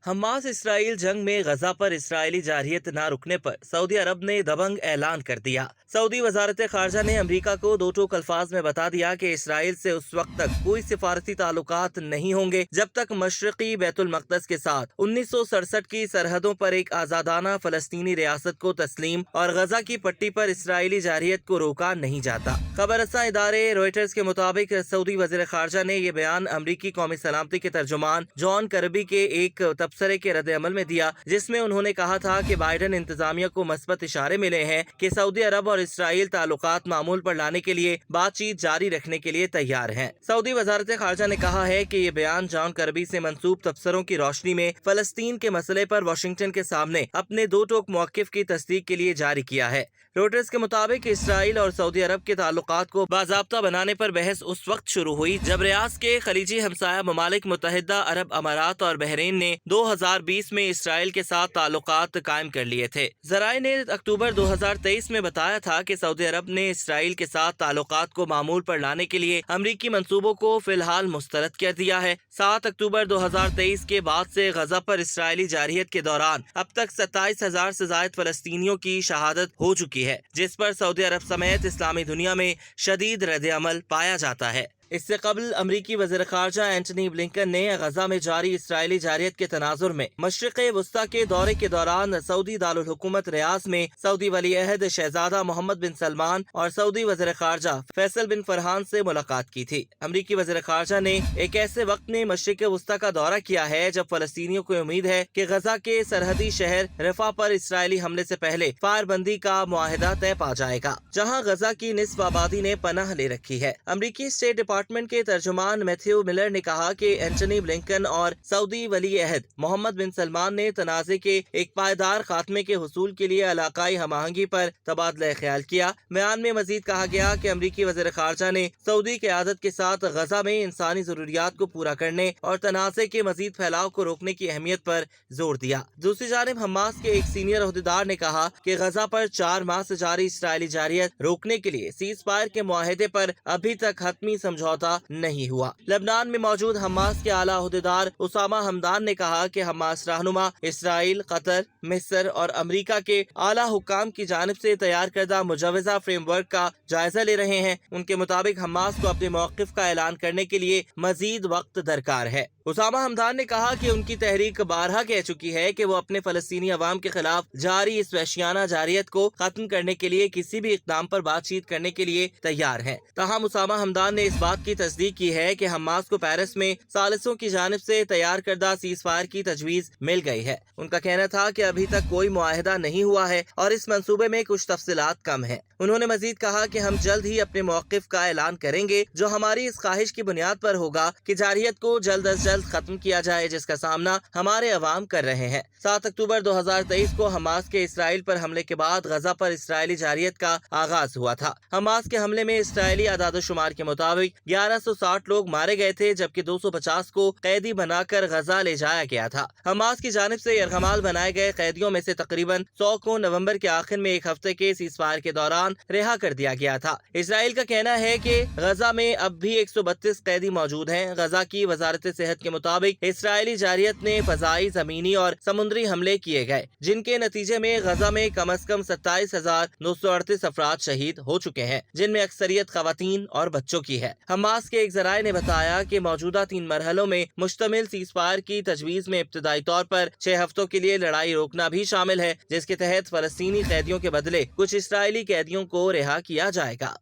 Hamas اسرائیل جنگ میں غزہ پر اسرائیلی جارحیت نہ رکنے پر سعودی عرب نے دبنگ اعلان کر دیا۔ سعودی وزارت خارجہ نے امریکہ کو دو ٹوک الفاظ میں بتا دیا کہ اسرائیل سے اس وقت تک کوئی سفارتی تعلقات نہیں ہوں گے جب تک مشرقی بیت المقدس کے ساتھ 1967 کی سرحدوں پر ایک آزادانہ فلسطینی ریاست کو تسلیم اور غزہ کی پٹی پر اسرائیلی جارحیت کو روکا نہیں جاتا۔ خبر رساں ادارے روئٹرز کے مطابق سعودی وزیر خارجہ نے یہ بیان امریکی قومی سلامتی کے ترجمان جان کربی کے ایک تبصرے کے رد عمل میں دیا، جس میں انہوں نے کہا تھا کہ بائیڈن انتظامیہ کو مثبت اشارے ملے ہیں کہ سعودی عرب اور اسرائیل تعلقات معمول پر لانے کے لیے بات چیت جاری رکھنے کے لیے تیار ہیں۔ سعودی وزارت خارجہ نے کہا ہے کہ یہ بیان جان کربی سے منسوب تبصروں کی روشنی میں فلسطین کے مسئلے پر واشنگٹن کے سامنے اپنے دو ٹوک موقف کی تصدیق کے لیے جاری کیا ہے۔ روئٹرز کے مطابق اسرائیل اور سعودی عرب کے تعلقات کو باضابطہ بنانے پر بحث اس وقت شروع ہوئی جب ریاض کے خلیجی ہمسایہ ممالک متحدہ عرب امارات اور بحرین نے 2020 میں اسرائیل کے ساتھ تعلقات قائم کر لیے تھے۔ ذرائع نے اکتوبر 2023 میں بتایا تھا کہ سعودی عرب نے اسرائیل کے ساتھ تعلقات کو معمول پر لانے کے لیے امریکی منصوبوں کو فی الحال مسترد کر دیا ہے۔ 7 اکتوبر 2023 کے بعد سے غزہ پر اسرائیلی جارحیت کے دوران اب تک 27,000 سے زائد فلسطینیوں کی شہادت ہو چکی ہے، جس پر سعودی عرب سمیت اسلامی دنیا میں شدید رد عمل پایا جاتا ہے۔ اس سے قبل امریکی وزیر خارجہ اینٹنی بلنکن نے غزہ میں جاری اسرائیلی جارحیت کے تناظر میں مشرق وسطیٰ کے دورے کے دوران سعودی دارالحکومت ریاض میں سعودی ولی عہد شہزادہ محمد بن سلمان اور سعودی وزیر خارجہ فیصل بن فرحان سے ملاقات کی تھی۔ امریکی وزیر خارجہ نے ایک ایسے وقت میں مشرق وسطیٰ کا دورہ کیا ہے جب فلسطینیوں کو امید ہے کہ غزہ کے سرحدی شہر رفح پر اسرائیلی حملے سے پہلے فائر بندی کا معاہدہ طے پا جائے گا، جہاں غزہ کی نصف آبادی نے پناہ لے رکھی ہے۔ امریکی اسٹیٹ ڈپارٹمنٹ کے ترجمان میتھیو ملر نے کہا کہ اینٹنی بلنکن اور سعودی ولی عہد محمد بن سلمان نے تنازع کے ایک پائیدار خاتمے کے حصول کے لیے علاقائی ہم آہنگی پر تبادلہ خیال کیا۔ بیان میں مزید کہا گیا کہ امریکی وزیر خارجہ نے سعودی قیادت کے ساتھ غزہ میں انسانی ضروریات کو پورا کرنے اور تنازع کے مزید پھیلاؤ کو روکنے کی اہمیت پر زور دیا۔ دوسری جانب حماس کے ایک سینئر عہدیدار نے کہا کہ غزہ پر 4 ماہ سے جاری اسرائیلی جارحیت روکنے کے لیے سیز فائر کے معاہدے پر ابھی تک حتمی سمجھوتا نہیں ہوا۔ لبنان میں موجود حماس کے اعلیٰ عہدیدار اسامہ حمدان نے کہا کہ حماس رہنما اسرائیل، قطر، مصر اور امریکہ کے اعلیٰ حکام کی جانب سے تیار کردہ مجوزہ فریم ورک کا جائزہ لے رہے ہیں۔ ان کے مطابق حماس کو اپنے موقف کا اعلان کرنے کے لیے مزید وقت درکار ہے۔ اسامہ حمدان نے کہا کہ ان کی تحریک بارہا کہہ چکی ہے کہ وہ اپنے فلسطینی عوام کے خلاف جاری اس وحشیانہ جارحیت کو ختم کرنے کے لیے کسی بھی اقدام پر بات چیت کرنے کے لیے تیار ہیں۔ تاہم اسامہ حمدان نے اس بات کی تصدیق کی ہے کہ حماس کو پیرس میں ثالثوں کی جانب سے تیار کردہ سیز فائر کی تجویز مل گئی ہے۔ ان کا کہنا تھا کہ ابھی تک کوئی معاہدہ نہیں ہوا ہے اور اس منصوبے میں کچھ تفصیلات کم ہیں۔ انہوں نے مزید کہا کہ ہم جلد ہی اپنے موقف کا اعلان کریں گے، جو ہماری اس خواہش کی بنیاد پر ہوگا کہ جارحیت کو جلد از جلد ختم کیا جائے، جس کا سامنا ہمارے عوام کر رہے ہیں۔ 7 اکتوبر 2023 کو حماس کے اسرائیل پر حملے کے بعد غزہ پر اسرائیلی جارحیت کا آغاز ہوا تھا۔ حماس کے حملے میں اسرائیلی اعداد و شمار کے مطابق 1160 لوگ مارے گئے تھے، جبکہ 250 کو قیدی بنا کر غزہ لے جایا گیا تھا۔ حماس کی جانب سے یرغمال بنائے گئے قیدیوں میں سے تقریباً 100 کو نومبر کے آخر میں ایک ہفتے کے سیز فائر کے دوران رہا کر دیا گیا تھا۔ اسرائیل کا کہنا ہے کہ غزہ میں اب بھی 132 قیدی موجود ہیں۔ غزہ کی وزارت صحت کے مطابق اسرائیلی جارحیت نے فضائی، زمینی اور سمندری حملے کیے گئے، جن کے نتیجے میں غزہ میں کم از کم 27,938 افراد شہید ہو چکے ہیں، جن میں اکثریت خواتین اور بچوں کی ہے۔ حماس کے ایک ذرائع نے بتایا کہ موجودہ 3 مرحلوں میں مشتمل سیز فائر کی تجویز میں ابتدائی طور پر 6 ہفتوں کے لیے لڑائی روکنا بھی شامل ہے، جس کے تحت فلسطینی قیدیوں کے بدلے کچھ اسرائیلی قیدیوں کو رہا کیا جائے گا۔